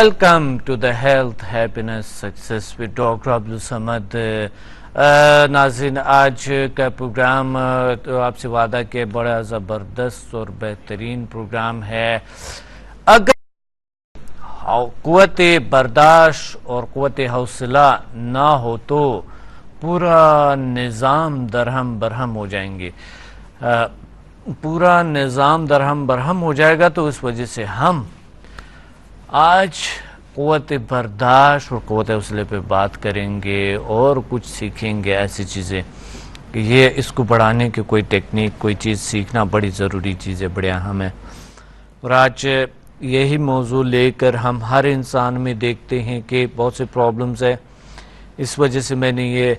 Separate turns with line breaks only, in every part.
Welcome to the Health, Happiness, Success with Dr. Abdul Samad. ناظرین آج کا programme تو آپ سے وعدہ کہ بڑا زبردست اور بہترین پروگرام ہے. اگر قوت برداشت اور قوت حوصلہ نہ ہو تو پورا نظام درہم برہم ہو جائیں گے, پورا نظام درہم برہم ہو جائے گا. تو اس وجہ سے ہم آج قوت برداشت اور قوت حوصلے پہ بات کریں گے اور کچھ سیکھیں گے ایسی چیزیں کہ یہ اس کو بڑھانے کی کوئی ٹیکنیک, کوئی چیز سیکھنا بڑی ضروری چیز ہے, بڑی اہم ہے. اور آج یہی موضوع لے کر ہم ہر انسان میں دیکھتے ہیں کہ بہت سے پرابلمز ہیں. اس وجہ سے میں نے یہ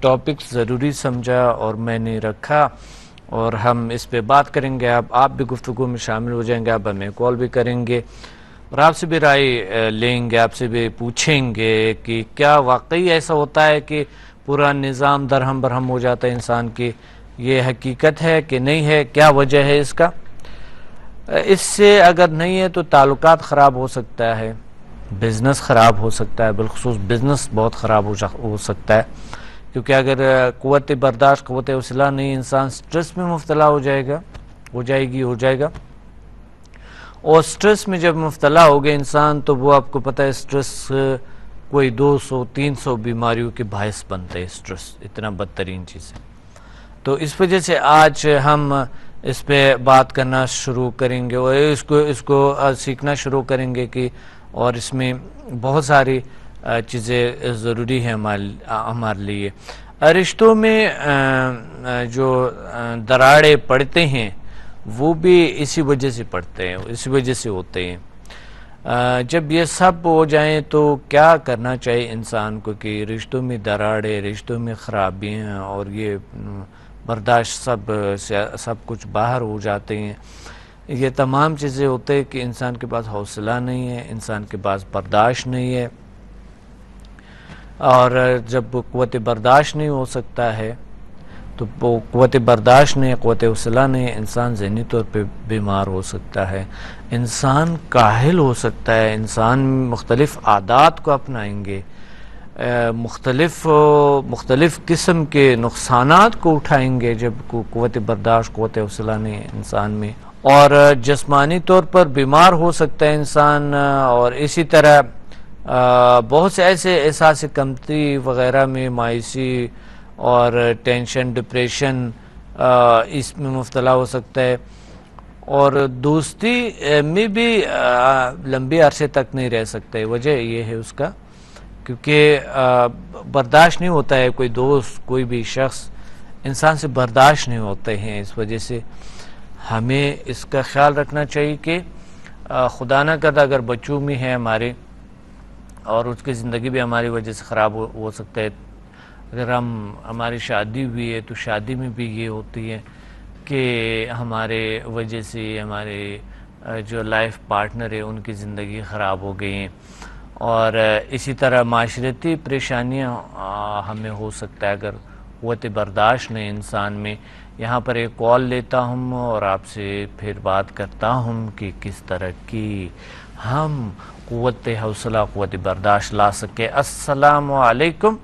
ٹاپک ضروری سمجھا اور میں نے رکھا اور ہم اس پہ بات کریں گے. آپ بھی گفتگو میں شامل ہو جائیں گے, آپ ہمیں کال بھی کریں گے اور آپ سے بھی رائے لیں گے, آپ سے بھی پوچھیں گے کہ کیا واقعی ایسا ہوتا ہے کہ پورا نظام درہم برہم ہو جاتا ہے انسان کی, یہ حقیقت ہے کہ نہیں ہے, کیا وجہ ہے اس کا. اس سے اگر نہیں ہے تو تعلقات خراب ہو سکتا ہے, بزنس خراب ہو سکتا ہے, بالخصوص بزنس بہت خراب ہو سکتا ہے, کیونکہ اگر قوت برداشت قوت حوصلہ نہیں, انسان سٹریس میں مبتلا ہو جائے گا, ہو جائے گا. اور سٹریس میں جب مبتلا ہو گئے انسان تو وہ آپ کو پتہ ہے سٹریس کوئی 200-300 بیماریوں کے باعث بنتا ہے. سٹریس اتنا بدترین چیز ہے. تو اس وجہ سے آج ہم اس پہ بات کرنا شروع کریں گے اور اس کو سیکھنا شروع کریں گے کہ اور اس میں بہت ساری چیزیں ضروری ہیں ہمارے لیے. رشتوں میں جو دراڑیں پڑتے ہیں وہ بھی اسی وجہ سے پڑتے ہیں, اسی وجہ سے ہوتے ہیں. جب یہ سب ہو جائیں تو کیا کرنا چاہیے انسان کو کہ رشتوں میں دراڑیں, رشتوں میں خرابیاں اور یہ برداشت سب کچھ باہر ہو جاتے ہیں. یہ تمام چیزیں ہوتے ہیں کہ انسان کے پاس حوصلہ نہیں ہے, انسان کے پاس برداشت نہیں ہے. اور جب قوت برداشت نہیں ہو سکتا ہے تو قوت برداشت نہیں, قوت حوصلہ نہیں, انسان ذہنی طور پہ بیمار ہو سکتا ہے, انسان کاہل ہو سکتا ہے, انسان مختلف عادات کو اپنائیں گے, مختلف قسم کے نقصانات کو اٹھائیں گے جب قوت برداشت قوت حوصلہ نہیں انسان میں. اور جسمانی طور پر بیمار ہو سکتا ہے انسان. اور اسی طرح بہت سے ایسے احساس کمتری وغیرہ میں, مایوسی اور ٹینشن, ڈپریشن اس میں مبتلا ہو سکتا ہے. اور دوستی میں بھی لمبے عرصے تک نہیں رہ سکتا ہے. وجہ یہ ہے اس کا کیونکہ برداشت نہیں ہوتا ہے, کوئی دوست کوئی بھی شخص انسان سے برداشت نہیں ہوتے ہیں. اس وجہ سے ہمیں اس کا خیال رکھنا چاہیے کہ خدا نہ کرتا اگر بچوں میں ہے ہمارے اور اس کی زندگی بھی ہماری وجہ سے خراب ہو سکتا ہے. اگر ہماری شادی ہوئی ہے تو شادی میں بھی یہ ہوتی ہے کہ ہمارے وجہ سے ہمارے جو لائف پارٹنر ہے ان کی زندگی خراب ہو گئی ہیں. اور اسی طرح معاشرتی پریشانیاں ہمیں ہو سکتا ہے اگر قوت برداشت نہیں انسان میں. یہاں پر ایک کال لیتا ہوں اور آپ سے پھر بات کرتا ہوں کہ کس طرح کی ہم قوت حوصلہ قوت برداشت لا سکے. السلام علیکم.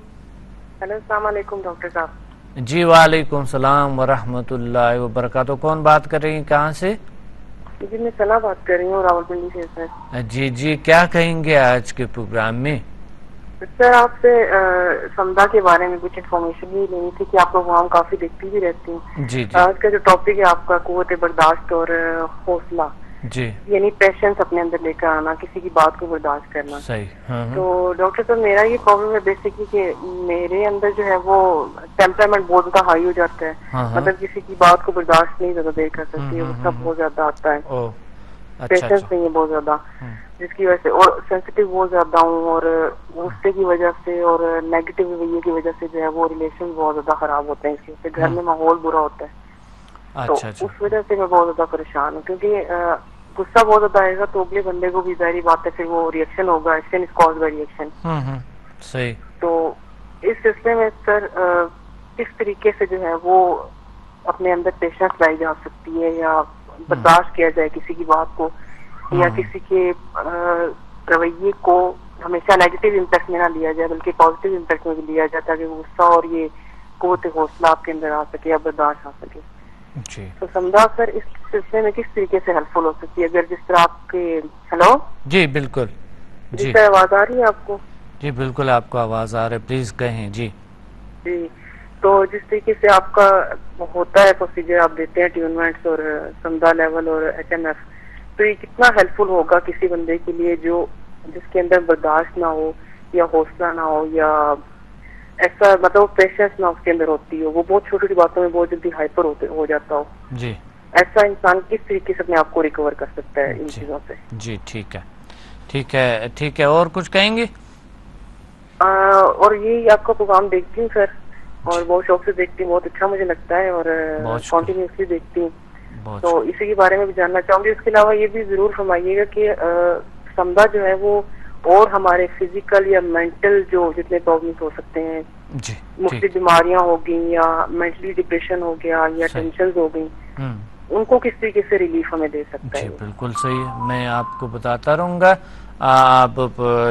ہیلو, السلام علیکم ڈاکٹر صاحب.
جی وعلیکم السلام ورحمۃ اللہ وبرکاتہ. کون بات کر رہی ہیں, کہاں سے؟
جی میں ثنا بات کر رہی ہوں راولپنڈی سے. سر
جی کیا کہیں گے آج کے پروگرام میں؟
سر آپ سے سمدہ کے بارے میں کچھ انفارمیشن بھی لینی تھی کہ آپ پروگرام کافی دیکھتی بھی رہتی ہیں.
جی
آج کا جو ٹاپک ہے آپ کا قوت برداشت اور حوصلہ,
جی
یعنی پیشنس اپنے اندر لے کر آنا, کسی کی بات کو برداشت کرنا.
صحیح. ہاں
تو ڈاکٹر صاحب میرا یہ پرابلم ہے بیسکلی کہ میرے اندر جو ہے وہ ٹیمپرامنٹ بہت زیادہ ہائی ہو جاتا ہے. مطلب کسی کی بات کو برداشت نہیں زیادہ دیر کر سکتی, غصہ بہت زیادہ آتا ہے, پیشنس نہیں ہے بہت زیادہ, جس کی وجہ سے اور سینسٹیو بہت زیادہ ہوں, اور غصے کی وجہ سے اور نیگیٹو رویے کی وجہ سے جو ہے وہ ریلیشن بہت زیادہ خراب ہوتے ہیں. اس وجہ سے گھر میں ماحول برا ہوتا ہے. تو اس وجہ سے میں بہت زیادہ پریشان ہوں, کیونکہ غصہ بہت زیادہ آئے گا تو اگلے بندے کو بھی ظاہری بات ہے پھر وہ ریئیکشن ہوگا, action is cause by reaction.
صحیح.
تو اس سلسلے میں سر کس طریقے سے جو ہے وہ اپنے اندر پیشنس لائی جا سکتی ہے یا برداشت کیا جائے کسی کی بات کو, یا کسی کے رویے کو ہمیشہ نیگیٹو امپیکٹ میں نہ لیا جائے بلکہ پازیٹیو امپیکٹ میں بھی لیا جائے تاکہ غصہ اور یہ قوت حوصلہ آپ کے اندر آ سکے یا برداشت آ سکے.
جی
تو سمجھا سر اس سلسلے میں کس طریقے سے ہیلپ فل ہو سکتی ہے؟ اگر جس طرح آپ کے ہیلو
جی بالکل.
جی سر آواز آ رہی ہے آپ کو؟
جی بالکل آپ کو آواز آ رہی ہے, پلیز کہیں. جی
جی تو جس طریقے سے آپ کا ہوتا ہے پروسیجر, آپ دیتے ہیں ٹیونمنٹس اور سمدھا لیول اور ایچ ایم ایف, تو یہ کتنا ہیلپ فل ہوگا کسی بندے کے لیے جو جس کے اندر برداشت نہ ہو یا حوصلہ نہ ہو یا ایسا مطلب پیشنس نہ اس کے اندر ہوتی ہو, وہ بہت چھوٹی چھوٹی باتوں میں بہت جلدی ہائپر ہو جاتا ہو.
جی
ایسا انسان کس طریقے سے اپنے آپ کو ریکور کر سکتا ہے ان چیزوں سے؟
جی ٹھیک ہے ٹھیک ہے ٹھیک ہے. اور کچھ کہیں گے؟
اور یہی آپ کا پروگرام دیکھتی ہوں سر, اور بہت شوق سے دیکھتی ہوں, بہت اچھا مجھے لگتا ہے اور کنٹینیوسلی دیکھتی ہوں. تو اسی کے بارے میں بھی جاننا چاہوں گی. اس کے علاوہ یہ بھی ضرور فرمائیے گا کہ سمدھا جو ہے وہ اور ہمارے فزیکل یا مینٹل جو جتنے پرابلمس ہو سکتے ہیں, مختلف بیماریاں ہو گئی یا مینٹلی ڈپریشن ہو گیا یا ٹینشنز ہو گئی, ان کو کس طریقے سے ریلیف ہمیں دے سکتا ہے؟
جی بالکل صحیح ہے, میں آپ کو بتاتا رہوں گا, آپ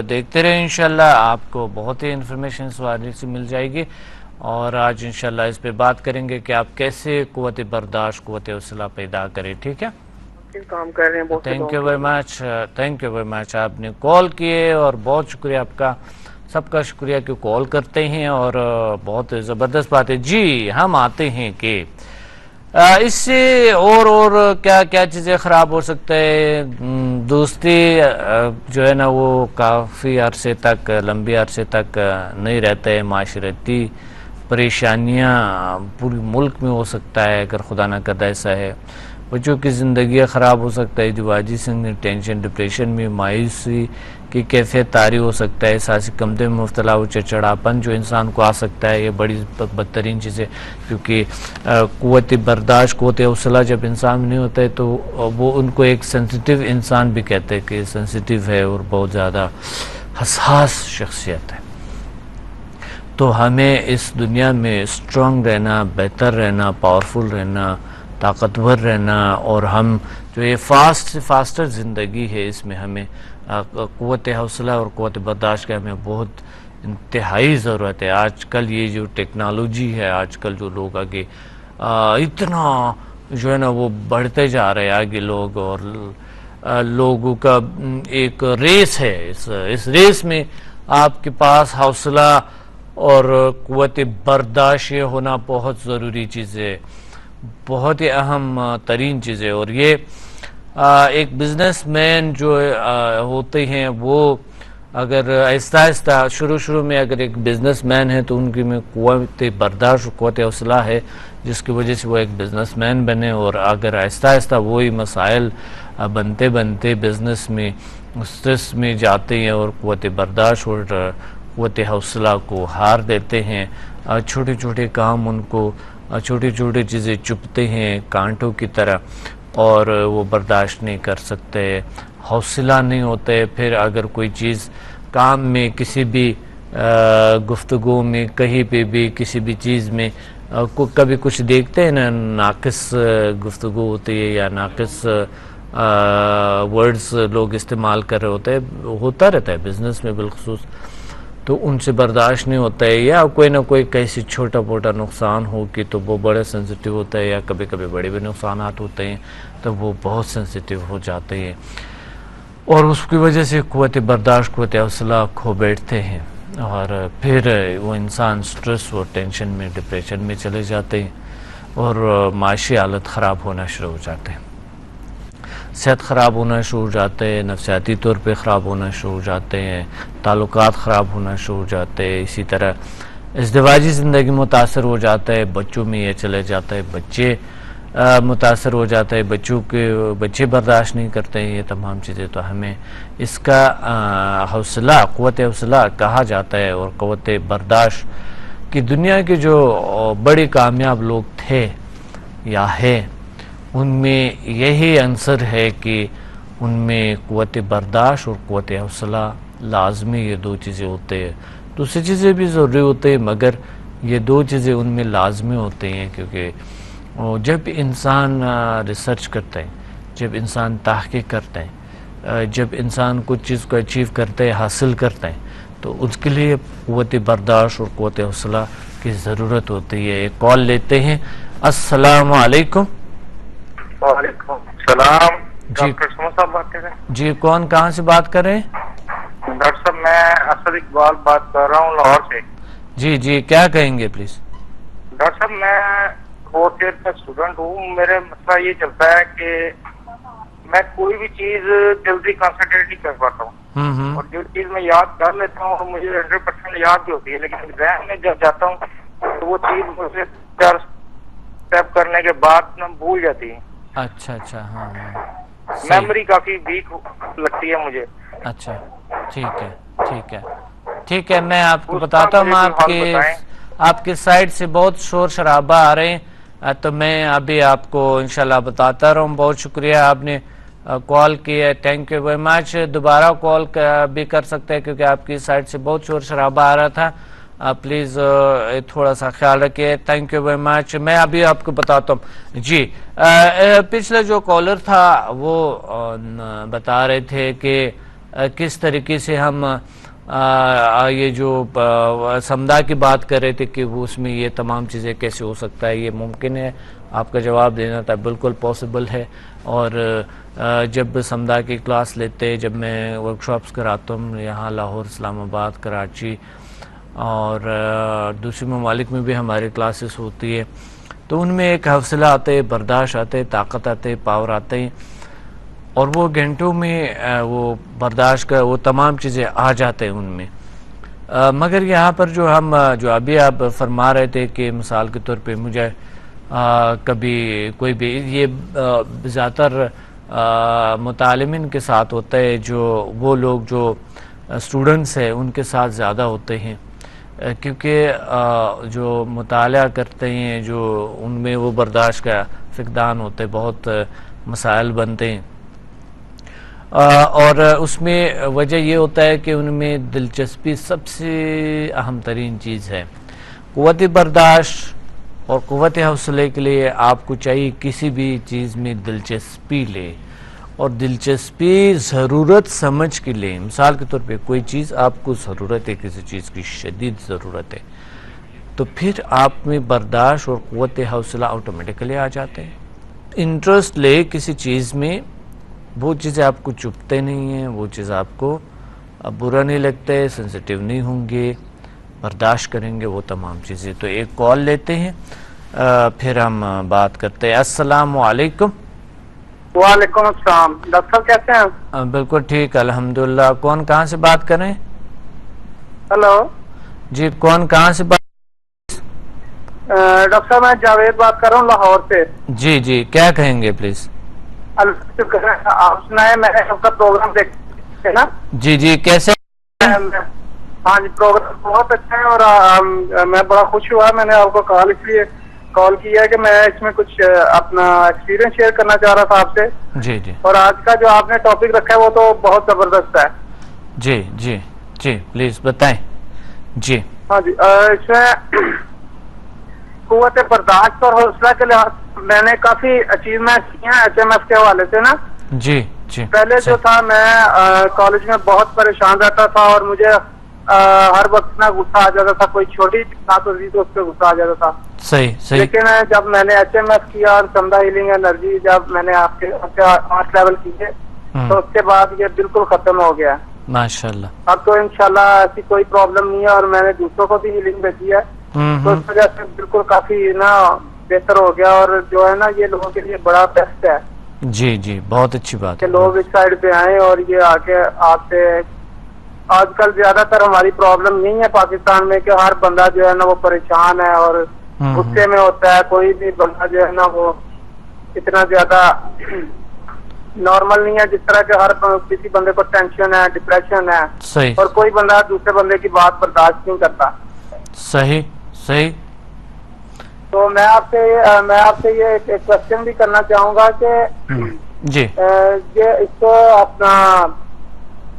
دیکھتے رہے انشاءاللہ, آپ کو بہت ہی انفارمیشن اس حوالے سے مل جائے گی. اور آج انشاءاللہ اس پہ بات کریں گے کہ آپ کیسے قوت برداشت قوت حوصلہ پیدا کریں. ٹھیک ہے,
کام کر رہے ہیں بہت.
Thank you very much, thank you very مچ. آپ نے کال کیے اور بہت شکریہ آپ کا, سب کا شکریہ کہ کال کرتے ہیں, اور بہت زبردست بات ہے. جی ہم آتے ہیں کہ اس سے اور کیا کیا چیزیں خراب ہو سکتا ہے. دوستی جو ہے نا وہ کافی عرصے تک, لمبی عرصے تک نہیں رہتا ہے. معاشرتی پریشانیاں پوری ملک میں ہو سکتا ہے اگر خدا نہ کرے ایسا ہے. بچوں کی زندگی خراب ہو سکتا ہے, ازدواجی سے ٹینشن ڈپریشن میں مایوسی کی کیفیت طاری ہو سکتا ہے, احساسی کمزوری میں مبتلا ہو, چڑچڑاپن جو انسان کو آ سکتا ہے. یہ بڑی بدترین چیز ہے, کیونکہ قوت برداشت قوت حوصلہ جب انسان میں نہیں ہوتا ہے تو وہ ان کو ایک سینسیٹیو انسان بھی کہتے ہیں کہ سینسیٹیو ہے اور بہت زیادہ حساس شخصیت ہے. تو ہمیں اس دنیا میں اسٹرانگ رہنا, بہتر رہنا, پاورفل رہنا, طاقتور رہنا, اور ہم جو یہ فاسٹر زندگی ہے اس میں ہمیں قوت حوصلہ اور قوت برداشت کا ہمیں بہت انتہائی ضرورت ہے. آج کل یہ جو ٹیکنالوجی ہے, آج کل جو لوگ آگے اتنا جو ہے نا وہ بڑھتے جا رہے ہیں آگے لوگ, اور لوگوں کا ایک ریس ہے. اس ریس میں آپ کے پاس حوصلہ اور قوت برداشت ہونا بہت ضروری چیز ہے, بہت ہی اہم ترین چیز ہے. اور یہ ایک بزنس مین جو ہوتے ہیں وہ اگر آہستہ آہستہ شروع میں اگر ایک بزنس مین ہے تو ان کی میں قوت برداشت اور قوت حوصلہ ہے جس کی وجہ سے وہ ایک بزنس مین بنے, اور اگر آہستہ آہستہ وہی مسائل بنتے بزنس میں اسٹریس میں جاتے ہیں اور قوت برداشت اور قوت حوصلہ کو ہار دیتے ہیں, چھوٹے چھوٹے کام ان کو چھوٹی چھوٹی چیزیں چپتے ہیں کانٹوں کی طرح, اور وہ برداشت نہیں کر سکتے, حوصلہ نہیں ہوتے. پھر اگر کوئی چیز کام میں کسی بھی گفتگو میں کہیں پہ بھی کسی بھی چیز میں کبھی کچھ دیکھتے ہیں نا, ناقص گفتگو ہوتی ہے یا ناقص ورڈز لوگ استعمال کر رہے ہوتے ہیں, ہوتا رہتا ہے بزنس میں بالخصوص, تو ان سے برداشت نہیں ہوتا ہے. یا کوئی نہ کوئی کیسی چھوٹا موٹا نقصان ہو کہ تو وہ بڑے سینسیٹیو ہوتا ہے, یا کبھی کبھی بڑے بھی نقصانات ہوتے ہیں تو وہ بہت سینسیٹیو ہو جاتے ہیں, اور اس کی وجہ سے قوت برداشت قوت حوصلہ کھو بیٹھتے ہیں, اور پھر وہ انسان سٹریس اور ٹینشن میں ڈپریشن میں چلے جاتے ہیں, اور معاشی حالت خراب ہونا شروع ہو جاتے ہیں, صحت خراب ہونا شروع ہو جاتے ہیں, نفسیاتی طور پہ خراب ہونا شروع ہو جاتے ہیں, تعلقات خراب ہونا شروع ہو جاتے ہیں. اسی طرح ازدواجی زندگی متاثر ہو جاتا ہے, بچوں میں یہ چلے جاتا ہے, بچے متاثر ہو جاتا ہے, بچے برداشت نہیں کرتے ہیں یہ تمام چیزیں. تو ہمیں اس کا حوصلہ قوت حوصلہ کہا جاتا ہے, اور قوت برداشت کی دنیا کے جو بڑے کامیاب لوگ تھے یا ہے ان میں یہی عنصر ہے کہ ان میں قوت برداشت اور قوت حوصلہ لازمی, یہ دو چیزیں ہوتے ہیں. دوسری چیزیں بھی ضروری ہوتے ہیں مگر یہ دو چیزیں ان میں لازمی ہوتے ہیں, کیونکہ جب انسان ریسرچ کرتا ہے, جب انسان تحقیق کرتا ہے جب انسان کچھ چیز کو اچیو کرتے ہیں، حاصل کرتے ہیں، تو اس کے لیے قوت برداشت اور قوت حوصلہ کی ضرورت ہوتی ہے. ایک کال لیتے ہیں. السلام علیکم.
وعلیکم السلام. ڈاکٹر سمو صاحب بات کر رہے ہیں؟
جی، کون کہاں سے بات کر رہے ہیں؟
ڈاکٹر صاحب میں اسد اقبال بات کر رہا ہوں لاہور سے.
جی جی، کیا کہیں گے پلیز؟
ڈاکٹر صاحب میں 4th ایئر کا اسٹوڈنٹ ہوں. میرے مسئلہ یہ چلتا ہے کہ میں کوئی بھی چیز جلدی کنسنٹریٹ نہیں کر پاتا ہوں، اور جو چیز میں یاد کر لیتا ہوں مجھے 100% یاد بھی ہوتی ہے، لیکن ایگزام میں جب جاتا ہوں تو وہ چیز مجھے 4 اسٹیپ کرنے کے بعد نہ بھول جاتی ہے.
اچھا اچھا، ہاں ہاں،
میموری کافی ویک لگتی ہے مجھے.
اچھا، ٹھیک ہے ٹھیک ہے ٹھیک ہے. میں آپ کو بتاتا ہوں. آپ کے سائڈ سے بہت شور شرابہ آ رہے ہیں، تو میں ابھی آپ کو انشاءاللہ بتاتا رہا ہوں. بہت شکریہ آپ نے کال کیا، تھینک یو ویری مچ. دوبارہ کال بھی کر سکتے ہیں کیونکہ آپ کی سائڈ سے بہت شور شرابہ آ رہا تھا. پلیز تھوڑا سا خیال رکھیے. تھینک یو ویری مچ. میں ابھی آپ کو بتاتا ہوں. جی، پچھلے جو کالر تھا وہ بتا رہے تھے کہ کس طریقے سے ہم یہ جو سمدھا کی بات کر رہے تھے کہ وہ اس میں یہ تمام چیزیں کیسے ہو سکتا ہے، یہ ممکن ہے. آپ کا جواب دینا تھا بالکل پاسبل ہے. اور جب سمدھا کی کلاس لیتے، جب میں ورکشاپس کراتا ہوں یہاں لاہور، اسلام آباد، کراچی اور دوسرے ممالک میں بھی ہماری کلاسز ہوتی ہے، تو ان میں ایک حوصلہ آتے، برداشت آتے، طاقت آتے، پاور آتے ہیں، اور وہ گھنٹوں میں وہ برداشت کا وہ تمام چیزیں آ جاتے ہیں ان میں. مگر یہاں پر جو ابھی آپ فرما رہے تھے کہ مثال کے طور پہ مجھے کبھی کوئی بھی یہ زیادہ تر متعلمین کے ساتھ ہوتا ہے، جو وہ لوگ جو اسٹوڈنٹس ہیں ان کے ساتھ زیادہ ہوتے ہیں، کیونکہ جو مطالعہ کرتے ہیں جو ان میں وہ برداشت کا فقدان ہوتے، بہت مسائل بنتے ہیں، اور اس میں وجہ یہ ہوتا ہے کہ ان میں دلچسپی سب سے اہم ترین چیز ہے. قوت برداشت اور قوت حوصلے کے لیے آپ کو چاہیے کسی بھی چیز میں دلچسپی لے، اور دلچسپی ضرورت سمجھ کے لیں. مثال کے طور پہ کوئی چیز آپ کو ضرورت ہے، کسی چیز کی شدید ضرورت ہے، تو پھر آپ میں برداشت اور قوت حوصلہ آٹومیٹکلی آ جاتے ہیں. انٹرسٹ لے کسی چیز میں، وہ چیزیں آپ کو چپتے نہیں ہیں، وہ چیز آپ کو برا نہیں لگتے، سینسیٹیو نہیں ہوں گے، برداشت کریں گے وہ تمام چیزیں. تو ایک کال لیتے ہیں، پھر ہم بات کرتے ہیں. السلام علیکم.
وعلیکم السلام. ڈاکٹر صاحب کیسے ہیں؟
بالکل ٹھیک، الحمدللہ. کون کہاں سے بات کر رہے ہیں؟
ہلو
جی، کون کہاں سے بات؟
ڈاکٹر صاحب میں جاوید بات کر رہا ہوں لاہور سے.
جی جی، کیا کہیں گے پلیز؟
آپ سنائیں، میں نے آپ کا پروگرام دیکھا نا.
جی جی، کیسے؟
ہاں جی، پروگرام بہت اچھا ہے، اور میں بڑا خوش ہوا. میں نے آپ کو اس لیے کال کیا ہے کہ میں اس میں کچھ اپنا ایکسپیرینس شیئر کرنا چاہ رہا تھا آپ سے.
جی جی.
اور آج کا جو آپ نے ٹاپک رکھا ہے وہ تو بہت زبردست ہے.
جی جی جی، پلیز بتائیں. جی
ہاں جی، اس میں قوت برداشت اور حوصلہ کے لحاظ میں نے کافی اچیومنٹ کی ہیں HMF کے حوالے سے نا.
جی جی.
پہلے جو تھا میں کالج میں بہت پریشان رہتا تھا، اور مجھے ہر وقت نہ غصہ آ جاتا تھا، کوئی چھوٹی بات ہوتی تو اس پہ غصہ آ جاتا تھا.
صحیح صحیح.
لیکن جب میں نے HMF کیا اور سمدھا ہیلنگ انرجی جب میں نے آپ کے 8 لیول کیے تو اس کے بعد یہ بالکل ختم ہو گیا.
ماشاءاللہ.
اب تو انشاءاللہ ایسی کوئی پرابلم نہیں ہے، اور میں نے دوسروں کو بھی ہیلنگ بھیجی ہے، تو اس وجہ سے بالکل کافی نا بہتر ہو گیا. اور جو ہے نا یہ لوگوں کے لیے بڑا بیسٹ ہے.
جی جی، بہت اچھی بات
کہ لوگ اس سائڈ پہ آئیں اور یہ آگے آپ سے. آج کل زیادہ تر ہماری پرابلم نہیں ہے پاکستان میں کہ ہر بندہ جو ہے نا وہ پریشان ہے اور غصے میں ہوتا ہے. کوئی بھی بندہ جو ہے نا وہ اتنا زیادہ نارمل نہیں ہے جس طرح کہ ہر کسی بندے کو ٹینشن ہے، ڈپریشن ہے.
صحیح.
اور کوئی بندہ دوسرے بندے کی بات برداشت نہیں کرتا.
صحیح صحیح.
تو میں آپ سے یہ ایک کوشچن بھی کرنا چاہوں گا کہ
جی
یہ اس کو اپنا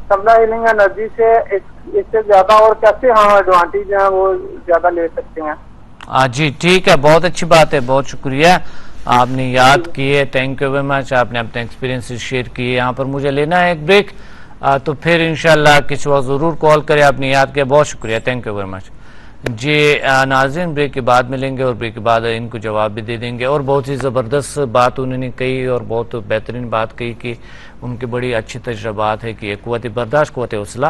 سمدھا ہیلنگ انرجی سے اس سے زیادہ اور کیسے ہم ایڈوانٹیج ہیں وہ زیادہ لے سکتے ہیں؟
جی ٹھیک ہے، بہت اچھی بات ہے، بہت شکریہ. آپ نے یاد کیے. تھینک یو ویری مچ. آپ نے اپنے ایکسپیرینس شیئر کیے. یہاں پر مجھے لینا ہے ایک بریک, تو پھر انشاءاللہ کسی وقت ضرور کال کرے. آپ نے یاد کیا, بہت شکریہ. Thank you very much. جی ناظرین, بریک کے بعد ملیں گے اور بریک کے بعد ان کو جواب بھی دے دیں گے. اور بہت ہی زبردست بات انہوں نے کہی اور بہت بہترین بات کہی کہ ان کے بڑی اچھی تجربات ہے کہ قوت برداشت, قوت حوصلہ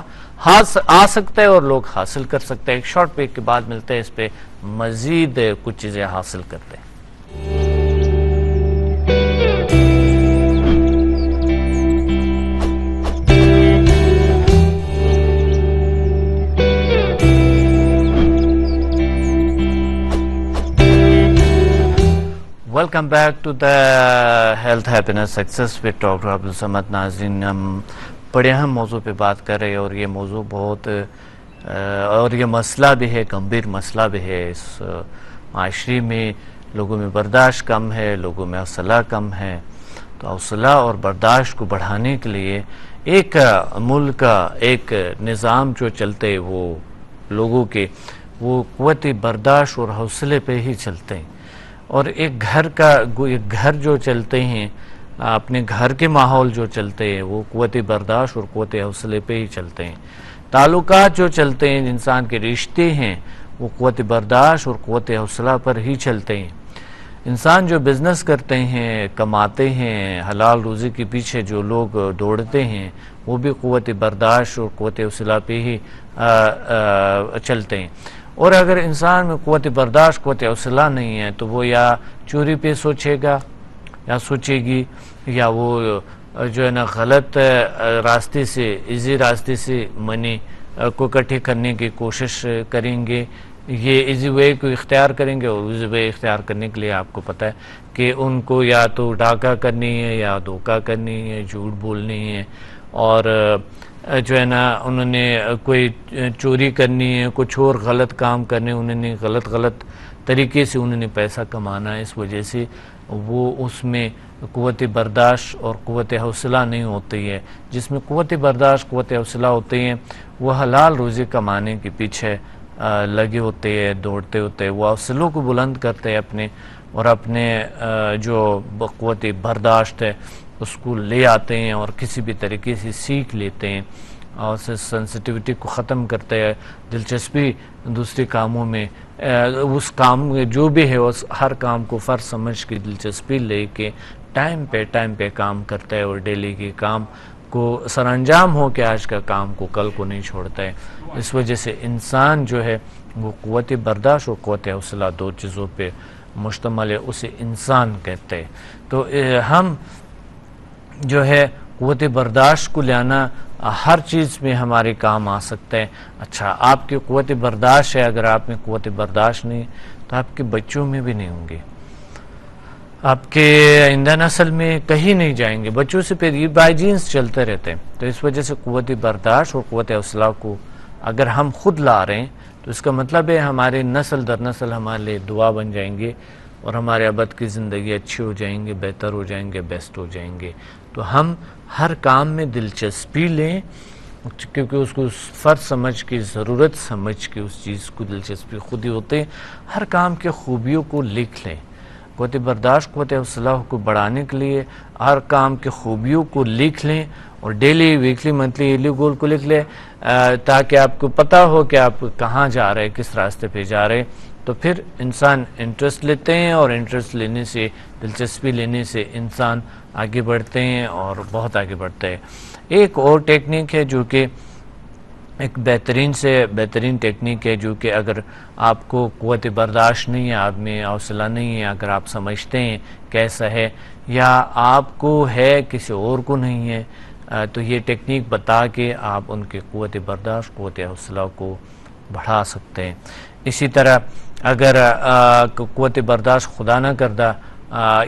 آ سکتا ہے اور لوگ حاصل کر سکتے ہیں. ایک شارٹ بریک کے بعد ملتے ہیں, اس پہ مزید کچھ چیزیں حاصل کرتے ہیں. Welcome back to the health happiness success with doctor Abdus Samad. ناظرین, ہم بڑے اہم موضوع پہ بات کر رہے ہیں اور یہ موضوع بہت اور یہ مسئلہ بھی ہے, گمبھیر مسئلہ بھی ہے. اس معاشرے میں لوگوں میں برداشت کم ہے, لوگوں میں حوصلہ کم ہے. تو حوصلہ اور برداشت کو بڑھانے کے لیے ایک ملک کا ایک نظام جو چلتے وہ لوگوں کے وہ قوت برداشت اور حوصلے پہ ہی چلتے ہیں. اور ایک گھر جو چلتے ہیں, اپنے گھر کے ماحول جو چلتے ہیں وہ قوت برداشت اور قوت حوصلے پہ ہی چلتے ہیں. تعلقات جو چلتے ہیں, انسان کے رشتے ہیں, وہ قوت برداشت اور قوت حوصلہ پر ہی چلتے ہیں. انسان جو بزنس کرتے ہیں, کماتے ہیں, حلال روزی کے پیچھے جو لوگ دوڑتے ہیں, وہ بھی قوت برداشت اور قوت حوصلہ پہ ہی چلتے ہیں. اور اگر انسان میں قوت برداشت, قوت حوصلہ نہیں ہے تو وہ یا چوری پہ سوچے گا یا سوچے گی, یا وہ جو ہے نا غلط راستے سے, ایزی راستے سے منی کو اکٹھے کرنے کی کوشش کریں گے. یہ ایزی وے کو اختیار کریں گے, اور ایزی وے اختیار کرنے کے لیے آپ کو پتہ ہے کہ ان کو یا تو ڈاکہ کرنی ہے, یا دھوکہ کرنی ہے, جھوٹ بولنی ہے, اور جو ہے نا انہوں نے کوئی چوری کرنی ہے, کچھ اور غلط کام کرنے, انہوں نے غلط طریقے سے انہوں نے پیسہ کمانا ہے. اس وجہ سے وہ اس میں قوت برداشت اور قوت حوصلہ نہیں ہوتی ہے. جس میں قوت برداشت, قوت حوصلہ ہوتے ہیں وہ حلال روزی کمانے کے پیچھے لگے ہوتے ہیں, دوڑتے ہوتے ہیں. وہ حوصلوں کو بلند کرتے ہیں اپنے, اور اپنے جو قوت برداشت ہے اس کو لے آتے ہیں اور کسی بھی طریقے سے سیکھ لیتے ہیں, اور اسے سینسٹیوٹی کو ختم کرتے ہیں. دلچسپی دوسرے کاموں میں, اس کام میں جو بھی ہے اس ہر کام کو فرض سمجھ کے دلچسپی لے کے ٹائم پہ کام کرتا ہے, اور ڈیلی کے کام کو سر انجام ہو کہ آج کا کام کو کل کو نہیں چھوڑتا ہے. اس وجہ سے انسان جو ہے وہ قوت برداشت اور قوت حوصلہ دو چیزوں پہ مشتمل ہے, اسے انسان کہتے ہیں. تو ہم جو ہے قوت برداشت کو لانا ہر چیز میں ہمارے کام آ سکتا ہے. اچھا, آپ کی قوت برداشت ہے, اگر آپ میں قوت برداشت نہیں تو آپ کے بچوں میں بھی نہیں ہوں گے, آپ کے آئندہ نسل میں کہیں نہیں جائیں گے. بچوں سے پھر یہ بائی جینس چلتے رہتے ہیں. تو اس وجہ سے قوت برداشت اور قوت حوصلہ کو اگر ہم خود لا رہے ہیں تو اس کا مطلب ہے ہمارے نسل در نسل ہمارے لیے دعا بن جائیں گے, اور ہمارے ابد کی زندگی اچھی ہو جائیں گے, بہتر ہو جائیں گے, بیسٹ ہو جائیں گے. تو ہم ہر کام میں دلچسپی لیں, کیونکہ اس کو فرض سمجھ کے, ضرورت سمجھ کے اس چیز کو دلچسپی خود ہی ہوتے ہیں. ہر کام کے خوبیوں کو لکھ لیں. قوت برداشت, قوت حوصلہ کو بڑھانے کے لیے ہر کام کے خوبیوں کو لکھ لیں, اور ڈیلی, ویکلی, منتھلی, ایئرلی گول کو لکھ لیں, تاکہ آپ کو پتہ ہو کہ آپ کہاں جا رہے ہیں, کس راستے پہ جا رہے ہیں. تو پھر انسان انٹرسٹ لیتے ہیں, اور انٹرسٹ لینے سے, دلچسپی لینے سے انسان آگے بڑھتے ہیں اور بہت آگے بڑھتے ہیں. ایک اور ٹیکنیک ہے جو کہ ایک بہترین سے بہترین ٹیکنیک ہے, جو کہ اگر آپ کو قوت برداشت نہیں ہے, آپ میں حوصلہ نہیں ہے, اگر آپ سمجھتے ہیں کیسا ہے, یا آپ کو ہے کسی اور کو نہیں ہے, تو یہ ٹیکنیک بتا کے آپ ان کی قوت برداشت, قوت حوصلہ کو بڑھا سکتے ہیں. اسی طرح اگر قوت برداشت خدا نہ کردہ,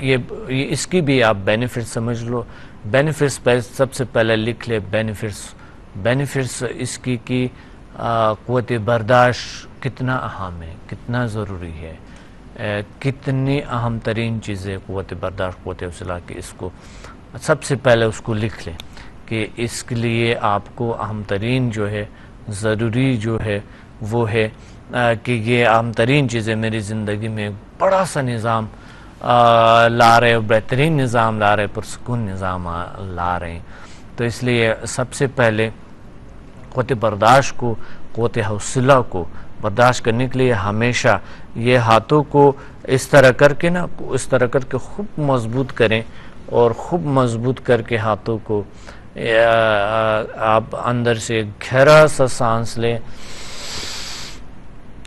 یہ اس کی بھی آپ بینیفٹ سمجھ لو. بینیفٹس سب سے پہلے لکھ لے, بینیفٹس اس کی کہ قوت برداشت کتنا اہم ہے, کتنا ضروری ہے, کتنی اہم ترین چیزیں قوت برداشت, قوت حوصلہ کی. اس کو سب سے پہلے اس کو لکھ لیں کہ اس کے لیے آپ کو اہم ترین جو ہے, ضروری جو ہے وہ ہے کہ یہ اہم ترین چیزیں میری زندگی میں بڑا سا نظام لا رہے، بہترین نظام لا رہے، پرسکون نظام لا رہے ہیں. تو اس لیے سب سے پہلے قوت برداشت کو، قوت حوصلہ کو برداشت کرنے کے لیے ہمیشہ یہ ہاتھوں کو اس طرح کر کے خوب مضبوط کریں، اور خوب مضبوط کر کے ہاتھوں کو آپ اندر سے گہرا سا سانس لیں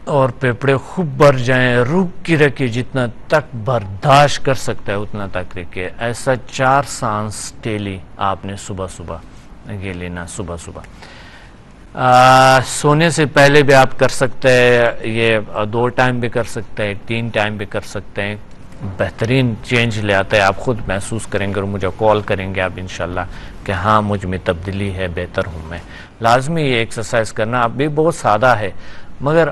اور پھیپھڑے خوب بھر جائیں، روک کے رکھیں، جتنا تک برداشت کر سکتا ہے اتنا تک رکھیں. ایسا 4 سانس ڈیلی آپ نے صبح یہ لینا. صبح سونے سے پہلے بھی آپ کر سکتے ہیں، یہ 2 ٹائم بھی کر سکتے ہیں، 3 ٹائم بھی کر سکتے ہیں. بہترین چینج لے آتا ہے، آپ خود محسوس کریں گے اور مجھے کال کریں گے آپ انشاءاللہ کہ ہاں مجھ میں تبدیلی ہے، بہتر ہوں میں. لازمی یہ ایکسرسائز کرنا. اب بھی بہت سادہ ہے، مگر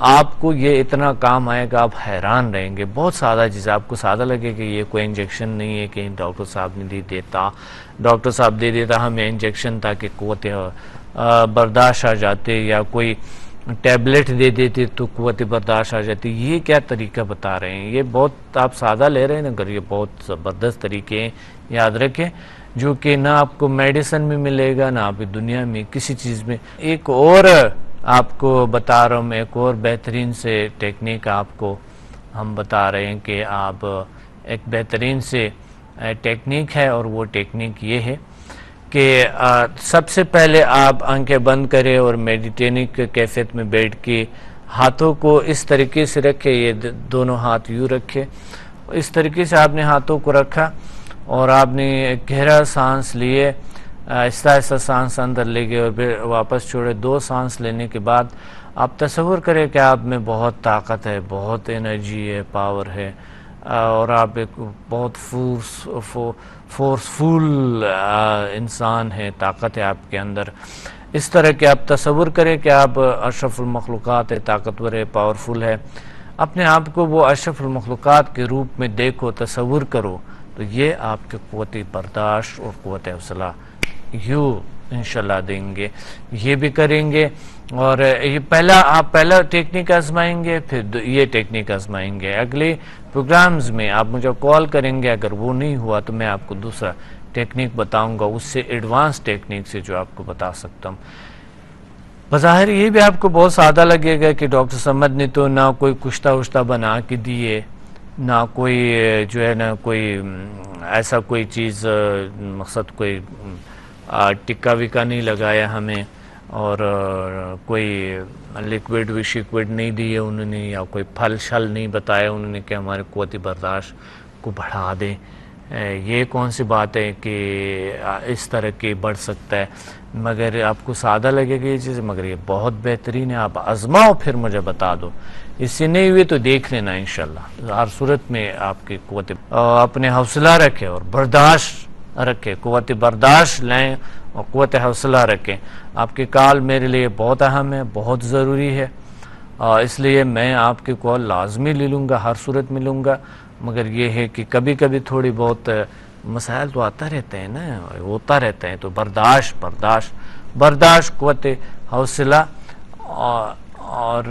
آپ کو یہ اتنا کام آئے گا، آپ حیران رہیں گے. بہت سادہ چیز، آپ کو سادہ لگے کہ یہ کوئی انجیکشن نہیں ہے کہ ڈاکٹر صاحب نے ڈاکٹر صاحب دے دیتا ہمیں انجیکشن تاکہ قوت برداشت آ جاتے، یا کوئی ٹیبلٹ دے دیتے تو قوت برداشت آ جاتی. یہ کیا طریقہ بتا رہے ہیں؟ یہ بہت آپ سادہ لے رہے ہیں، اگر یہ بہت زبردست طریقے ہیں. یاد رکھیں، جو کہ نہ آپ کو میڈیسن میں ملے گا، نہ آپ دنیا میں کسی چیز میں. ایک اور آپ کو بتا رہا ہوں، ایک اور بہترین سے ٹیکنیک آپ کو ہم بتا رہے ہیں کہ آپ ایک بہترین سے ٹیکنیک ہے، اور وہ ٹیکنیک یہ ہے کہ سب سے پہلے آپ آنکھیں بند کریں اور میڈیٹیشن کیفیت میں بیٹھ کے ہاتھوں کو اس طریقے سے رکھے. یہ دونوں ہاتھ یوں رکھے، اس طریقے سے آپ نے ہاتھوں کو رکھا اور آپ نے گہرا سانس لیے، آہستہ آہستہ سانس اندر لے گئے اور پھر واپس چھوڑے. 2 سانس لینے کے بعد آپ تصور کریں کہ آپ میں بہت طاقت ہے، بہت انرجی ہے، پاور ہے، اور آپ ایک بہت فورسفل انسان ہے، طاقت ہے آپ کے اندر. اس طرح کہ آپ تصور کریں کہ آپ اشرف المخلوقات ہے، طاقتور ہے، پاورفل ہے. اپنے آپ کو وہ اشرف المخلوقات کے روپ میں دیکھو، تصور کرو، تو یہ آپ کے قوت برداشت اور قوت حوصلہ یوں انشاءاللہ دیں گے. یہ بھی کریں گے، اور یہ پہلا ٹیکنیک آزمائیں گے، پھر یہ ٹیکنیک آزمائیں گے. اگلے پروگرامز میں آپ مجھے کال کریں گے، اگر وہ نہیں ہوا تو میں آپ کو دوسرا ٹیکنیک بتاؤں گا، اس سے ایڈوانس ٹیکنیک سے جو آپ کو بتا سکتا ہوں. بظاہر یہ بھی آپ کو بہت سادہ لگے گا کہ ڈاکٹر سمد نے تو نہ کوئی کشتہ بنا کے دیے، نہ کوئی جو ہے نا کوئی ایسا کوئی چیز، مقصد کوئی ٹکا وکا نہیں لگایا ہمیں، اور کوئی لکوڈ شکوڈ نہیں دیے انہوں نے، یا کوئی پھل شل نہیں بتایا انہوں نے کہ ہمارے قوت برداشت کو بڑھا دیں. یہ کون سی بات ہے کہ اس طرح کے بڑھ سکتا ہے؟ مگر آپ کو سادہ لگے گا یہ چیز، مگر یہ بہت بہترین ہے. آپ آزماؤ، پھر مجھے بتا دو. اس سے نہیں ہوئے تو دیکھ لینا انشاءاللہ. ہر صورت میں آپ کی قوت، اپنے حوصلہ رکھے اور برداشت رکھے، قوت برداشت لیں اور قوت حوصلہ رکھیں. آپ کی کال میرے لیے بہت اہم ہے، بہت ضروری ہے، اس لیے میں آپ کی کال لازمی لے لوں گا، ہر صورت میں لوں گا. مگر یہ ہے کہ کبھی کبھی تھوڑی بہت مسائل تو آتا رہتے ہیں نا، ہوتا رہتا ہے. تو برداشت قوت حوصلہ. اور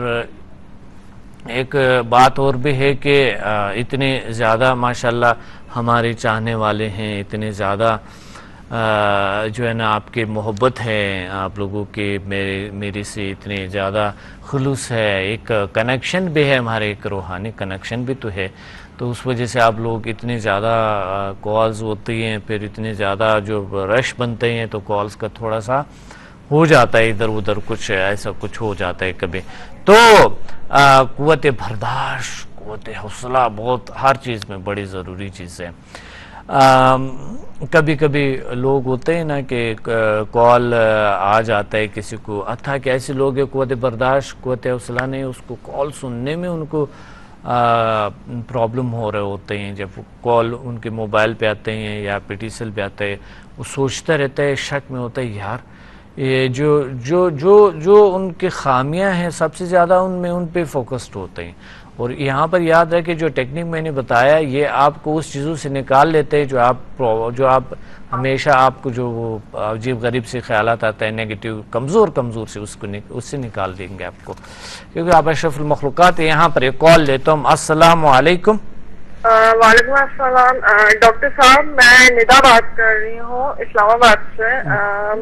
ایک بات اور بھی ہے کہ اتنے زیادہ ماشاءاللہ ہمارے چاہنے والے ہیں، اتنے زیادہ جو ہے نا آپ کے محبت ہے، آپ لوگوں کے میرے سے اتنے زیادہ خلوص ہے، ایک کنیکشن بھی ہے ہمارے، ایک روحانی کنیکشن بھی تو ہے. تو اس وجہ سے آپ لوگ اتنے زیادہ کالز ہوتی ہیں، پھر اتنے زیادہ جو رش بنتے ہیں، تو کالز کا تھوڑا سا ہو جاتا ہے ادھر ادھر، کچھ ایسا کچھ ہو جاتا ہے کبھی. تو قوت برداشت، قوت حوصلہ بہت ہر چیز میں بڑی ضروری چیز ہے. کبھی کبھی لوگ ہوتے ہیں نا کہ کال آ جاتا ہے کسی کو، حتیٰ کہ ایسے لوگ ہیں قوت برداشت قوت حوصلہ نہیں، اس کو کال سننے میں ان کو پرابلم ہو رہے ہوتے ہیں. جب کال ان کے موبائل پہ آتے ہیں یا پیٹیسل پہ آتے ہیں، وہ سوچتا رہتا ہے، شک میں ہوتا ہے یار یہ جو ان کے خامیاں ہیں سب سے زیادہ ان پہ فوکسڈ ہوتے ہیں. اور یہاں پر یاد ہے کہ جو ٹیکنیک میں نے بتایا یہ آپ کو اس چیزوں سے نکال لیتے ہیں جو آپ ہمیشہ آپ کو جو عجیب غریب سے خیالات آتا ہے نیگیٹو کمزور سے اس سے نکال دیں گے آپ کو، کیونکہ آپ اشرف المخلوقات. یہاں پر ایک کال لیتا ہوں. السلام علیکم.
وعلیکم السلام ڈاکٹر صاحب، میں ندا بات کر رہی ہوں اسلام آباد سے.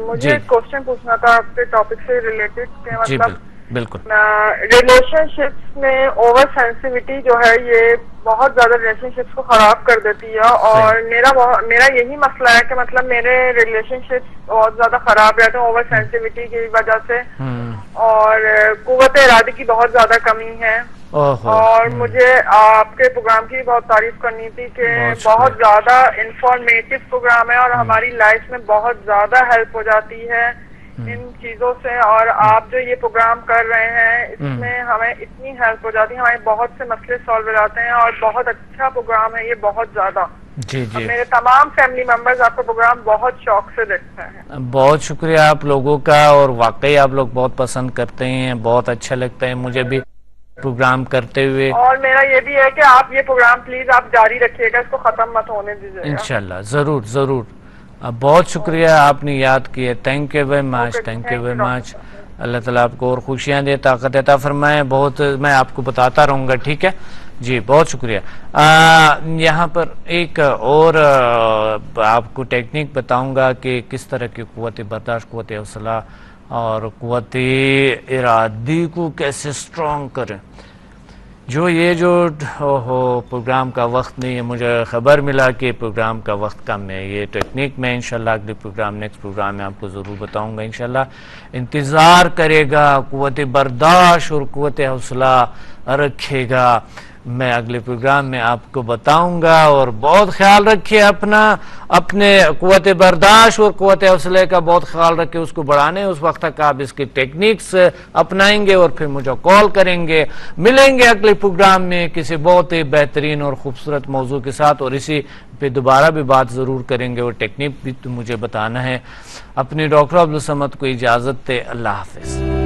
مجھے ایک کوشچن پوچھنا تھا آپ کے ٹاپک سے ریلیٹڈ کہ مطلب
بالکل
ریلیشن شپس میں اوور سینسیٹیوٹی جو ہے یہ بہت زیادہ ریلیشن شپس کو خراب کر دیتی ہے، اور میرا یہی مسئلہ ہے کہ مطلب میرے ریلیشن شپس بہت زیادہ خراب رہتے ہیں اوور سینسیٹیوٹی کی وجہ سے، اور قوت ارادے کی بہت زیادہ کمی ہے. اور مجھے آپ کے پروگرام کی بہت تعریف کرنی تھی کہ بہت زیادہ انفارمیٹیو پروگرام ہے اور ہماری لائف میں بہت زیادہ ہیلپ ہو جاتی ہے ان چیزوں سے. اور آپ جو یہ پروگرام کر رہے ہیں اس میں ہمیں اتنی ہیلپ ہو جاتی ہے، ہمارے بہت سے مسئلے سالو ہو جاتے ہیں، اور بہت اچھا پروگرام ہے یہ، بہت زیادہ.
جی جی،
میرے تمام فیملی ممبرز آپ کا پروگرام بہت شوق سے دیکھتے ہیں.
بہت شکریہ آپ لوگوں کا، اور واقعی آپ لوگ بہت پسند کرتے ہیں، بہت اچھا لگتا ہے مجھے بھی پروگرام کرتے ہوئے. اور
میرا یہ بھی ہے کہ آپ یہ پروگرام پلیز آپ جاری رکھیے گا، اس کو ختم مت ہونے دیجیے گا.
انشاءاللہ ضرور ضرور. بہت شکریہ آپ نے یاد کیا. Thank you very much, thank you very much. Allah تعالیٰ آپ کو اور خوشیاں دے، طاقت عطا فرمائے. بہت میں آپ کو بتاتا رہوں گا، ٹھیک ہے جی. بہت شکریہ. یہاں پر ایک اور آپ کو ٹیکنیک بتاؤں گا کہ کس طرح کی قوت برداشت، قوت حوصلہ اور قوت ارادی کو کیسے سٹرونگ کریں. یہ جو پروگرام کا وقت نہیں ہے، مجھے خبر ملا کہ پروگرام کا وقت کم ہے. یہ ٹیکنیک میں انشاءاللہ اگلے پروگرام، نیکسٹ پروگرام میں آپ کو ضرور بتاؤں گا انشاءاللہ. انتظار کرے گا، قوت برداشت اور قوت حوصلہ رکھے گا. میں اگلے پروگرام میں آپ کو بتاؤں گا. اور بہت خیال رکھیے اپنے قوت برداشت اور قوت حوصلے کا بہت خیال رکھے، اس کو بڑھانے. اس وقت تک آپ اس کی ٹیکنیکس اپنائیں گے اور پھر مجھے کال کریں گے. ملیں گے اگلے پروگرام میں کسی بہت ہی بہترین اور خوبصورت موضوع کے ساتھ، اور اسی پہ دوبارہ بھی بات ضرور کریں گے، اور ٹیکنیک بھی مجھے بتانا ہے. اپنی ڈاکٹر عبدالصمد کو اجازت دے. اللہ حافظ.